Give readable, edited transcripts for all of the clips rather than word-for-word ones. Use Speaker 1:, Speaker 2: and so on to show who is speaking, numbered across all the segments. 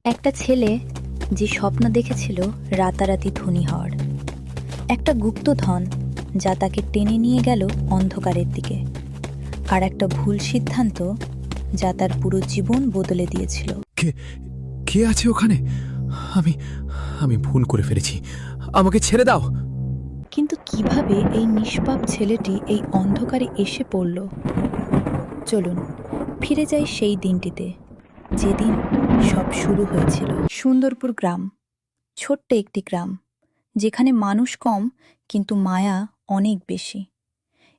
Speaker 1: একটা ছেলে যে স্বপ্ন দেখেছিল রাতারাতি ধনী হওয়ার, একটা গুপ্তধন যা তাকে টেনে নিয়ে গেল অন্ধকারের দিকে, আর একটা ভুল সিদ্ধান্ত যা তার পুরো জীবন বদলে দিয়েছিল।
Speaker 2: কে কে আছে ওখানে? আমি আমি ভুল করে ফেলেছি, আমাকে ছেড়ে দাও।
Speaker 1: কিন্তু কিভাবে এই নিষ্পাপ ছেলেটি এই অন্ধকারে এসে পড়ল? চলুন ফিরে যাই সেই দিনটিতে, যেদিন সব শুরু হয়েছিল। সুন্দরপুর গ্রাম, ছোট্ট একটি গ্রাম যেখানে মানুষ কম কিন্তু মায়া অনেক বেশি।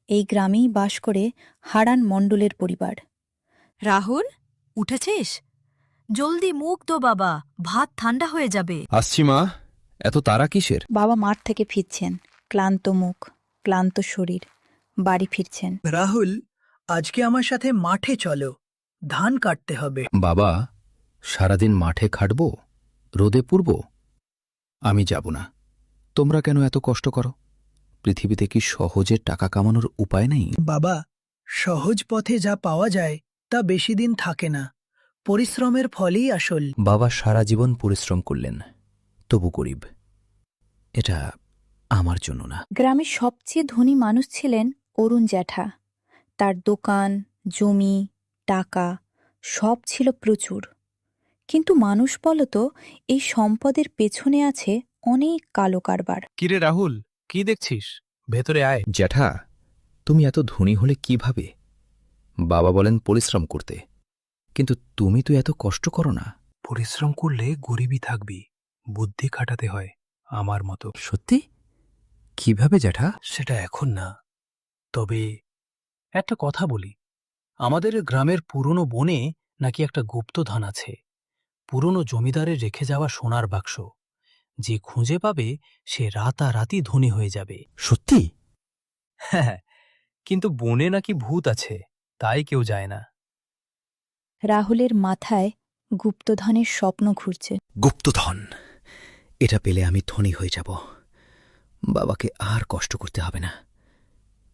Speaker 1: এই গ্রামেই বাস করে হারান মণ্ডলের পরিবার।
Speaker 3: রাহুল, উঠেছিস? জলদি মুখ দো বাবা, ভাত ঠান্ডা হয়ে যাবে।
Speaker 2: আসছি মা, এত তাড়া কিসের?
Speaker 1: বাবা মাঠ থেকে ফিরছেন, ক্লান্ত মুখ, ক্লান্ত শরীর, বাড়ি ফিরছেন।
Speaker 4: রাহুল, আজকে আমার সাথে মাঠে চলো, ধান কাটতে হবে।
Speaker 2: বাবা, সারাদিন মাঠে খাটব, রোদে পুড়ব? আমি যাব না। তোমরা কেন এত কষ্ট করো? পৃথিবীতে কি সহজে টাকা কামানোর উপায় নেই?
Speaker 4: বাবা, সহজ পথে যা পাওয়া যায় তা বেশি দিন থাকে না। পরিশ্রমের ফলই আসল।
Speaker 2: বাবা সারা জীবন পরিশ্রম করলেন, তবু গরিব। এটা আমার জন্য না।
Speaker 1: গ্রামের সবচেয়ে ধনী মানুষ ছিলেন অরুণ জ্যাঠা। তার দোকান, জমি, টাকা সব ছিল প্রচুর। কিন্তু মানুষ বলতো এই সম্পদের পেছনে আছে অনেক কালো কারবার।
Speaker 5: কিরে রাহুল, কি দেখছিস? ভেতরে আয়।
Speaker 2: জ্যাঠা, তুমি এত ধনী হলে কিভাবে? বাবা বলেন পরিশ্রম করতে, কিন্তু তুমি তো এত কষ্ট করো না।
Speaker 5: পরিশ্রম করলে গরিবই থাকবি, বুদ্ধি খাটাতে হয় আমার মতো।
Speaker 2: সত্যি? কিভাবে জ্যাঠা?
Speaker 5: সেটা এখন না, তবে একটা কথা বলি, আমাদের গ্রামের পুরনো বনে নাকি একটা গুপ্তধন আছে, পুরনো জমিদারের রেখে যাওয়া সোনার বাক্স। যে খুঁজে পাবে সে রাতারাতি ধনী হয়ে যাবে।
Speaker 2: সত্যি?
Speaker 5: হ্যাঁ, কিন্তু বনে নাকি ভূত আছে, তাই কেউ যায় না।
Speaker 1: রাহুলের মাথায় গুপ্তধনের স্বপ্ন ঘুরছে।
Speaker 2: গুপ্তধন, এটা পেলে আমি ধনী হয়ে যাব। বাবাকে আর কষ্ট করতে হবে না,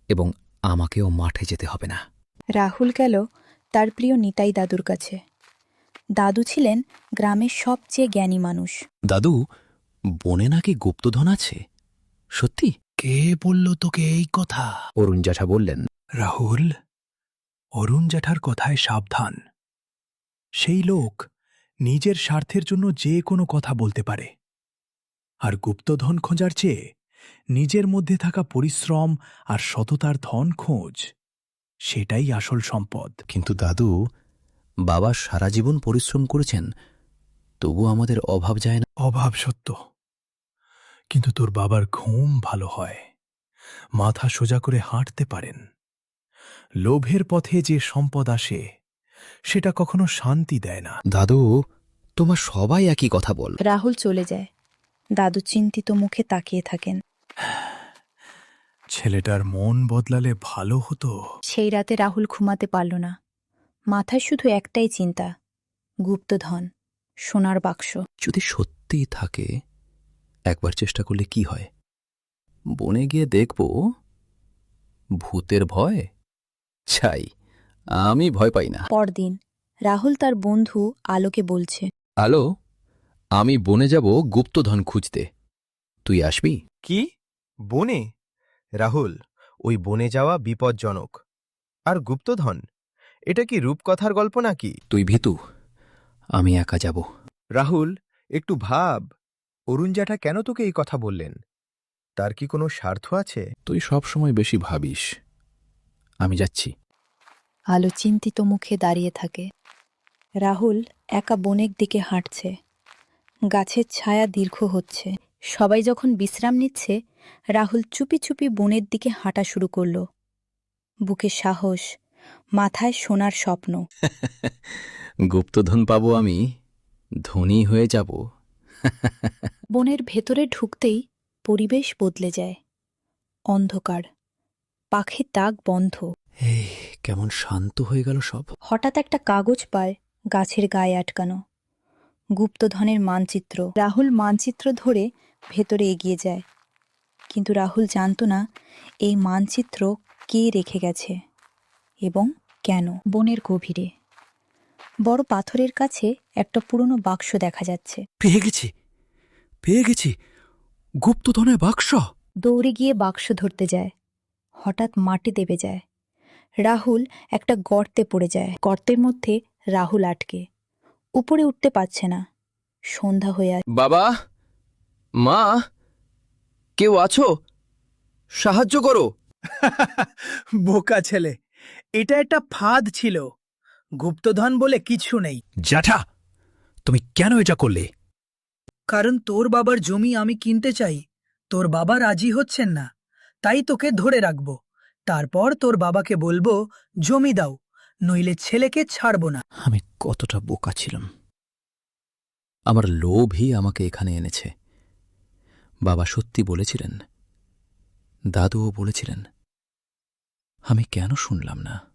Speaker 2: এবং আমাকেও মাঠে যেতে হবে না।
Speaker 1: রাহুল গেল তার প্রিয় নিতাই দাদুর কাছে। দাদু ছিলেন গ্রামের সবচেয়ে জ্ঞানী মানুষ।
Speaker 2: দাদু, বনে নাকি গুপ্তধন আছে? সত্যি?
Speaker 4: কে বলল তোকে এই কথা?
Speaker 2: অরুণ জ্যাঠা বললেন।
Speaker 5: রাহুল, অরুণ জ্যাঠার কথায় সাবধান। সেই লোক নিজের স্বার্থের জন্য যে কোনো কথা বলতে পারে, আর গুপ্তধন খোঁজার চেয়ে নিজের মধ্যে থাকা পরিশ্রম আর সততার ধন খোঁজ, সেটাই আসল সম্পদ।
Speaker 2: কিন্তু দাদু, বাবা সারা জীবন পরিশ্রম করেছেন, তবু আমাদের অভাব যায় না।
Speaker 5: অভাব সত্য, কিন্তু তোর বাবার ঘুম ভালো হয়, মাথা সোজা করে হাঁটতে পারেন। লোভের পথে যে সম্পদ আসে সেটা কখনো শান্তি দেয় না।
Speaker 2: দাদু, তোমার সবাই একই কথা বল।
Speaker 1: রাহুল চলে যায়। দাদু চিন্তিত মুখে তাকিয়ে থাকেন।
Speaker 5: ছেলেটার মন বদলালে ভালো হতো।
Speaker 1: সেই রাতে রাহুল ঘুমাতে পারল না। মাথায় শুধু একটাই চিন্তা, গুপ্তধন, সোনার বাক্স।
Speaker 2: যদি সত্যিই থাকে, একবার চেষ্টা করলে কি হয়? বনে গিয়ে দেখব। ভূতের ভয় চাই, আমি ভয় পাই না।
Speaker 1: পরদিন রাহুল তার বন্ধু আলোকে বলছে,
Speaker 2: আলো, আমি বনে যাব গুপ্তধন খুঁজতে, তুই আসবি?
Speaker 6: কি? বনে? রাহুল, ওই বনে যাওয়া বিপজ্জনক। আর গুপ্তধন, এটা কি রূপকথার গল্প নাকি?
Speaker 2: তুই ভীতু, আমি একা যাব।
Speaker 6: রাহুল, একটু ভাব, অরুণ জ্যাঠা কেন তোকে এই কথা বললেন? তার কি কোনো স্বার্থ আছে?
Speaker 2: তুই সব সময় বেশি ভাবিস। আমি যাচ্ছি।
Speaker 1: আলো চিন্তিত মুখে দাঁড়িয়ে থাকে। রাহুল একা বনের দিকে হাঁটছে। গাছের ছায়া দীর্ঘ হচ্ছে। সবাই যখন বিশ্রাম নিচ্ছে, রাহুল চুপি চুপি বনের দিকে হাঁটা শুরু করল। বুকে সাহস, মাথায় সোনার স্বপ্ন।
Speaker 2: গুপ্তধন পাবো আমি, ধনী হয়ে যাব।
Speaker 1: বনের ভেতরে ঢুকতেই পরিবেশ বদলে যায়। অন্ধকার, পাখির ডাক বন্ধ।
Speaker 2: এই কেমন শান্ত হয়ে গেল সব।
Speaker 1: হঠাৎ একটা কাগজ পায় গাছের গায়ে আটকানো। গুপ্তধনের মানচিত্র। রাহুল মানচিত্র ধরে ভেতরে এগিয়ে যায়। কিন্তু রাহুল জানত না এই মানচিত্র কে রেখে গেছে এবং কেন। বনের গভীরে বড় পাথরের কাছে একটা পুরনো বাক্স দেখা যাচ্ছে।
Speaker 2: পেয়ে গেছি গুপ্তধনের বাক্স।
Speaker 1: দৌড়ে গিয়ে বাক্স ধরতে যায়, হঠাৎ মাটি দেবে যায়। রাহুল একটা গর্তে পড়ে যায়। গর্তের মধ্যে রাহুল আটকে, উপরে উঠতে পারছে না। সন্ধ্যা হয়ে আসে।
Speaker 2: বাবা, মা, কেউ আছো? সাহায্য করো।
Speaker 4: বোকা ছেলে, এটা একটা ফাঁদ ছিল। গুপ্তধন বলে কিছু নেই।
Speaker 5: জ্যাঠা, তুমি কেন এটা করলে?
Speaker 4: কারণ তোর বাবার জমি আমি কিনতে চাই। তোর বাবা রাজি হচ্ছেন না, তাই তোকে ধরে রাখব। তারপর তোর বাবাকে বলবো জমি দাও, নইলে ছেলেকে ছাড়ব না।
Speaker 2: আমি কতটা বোকা ছিলাম। আমার লোভই আমাকে এখানে এনেছে। বাবা সত্যি বলেছিলেন, দাদুও বলেছিলেন। আমি কেন শুনলাম না?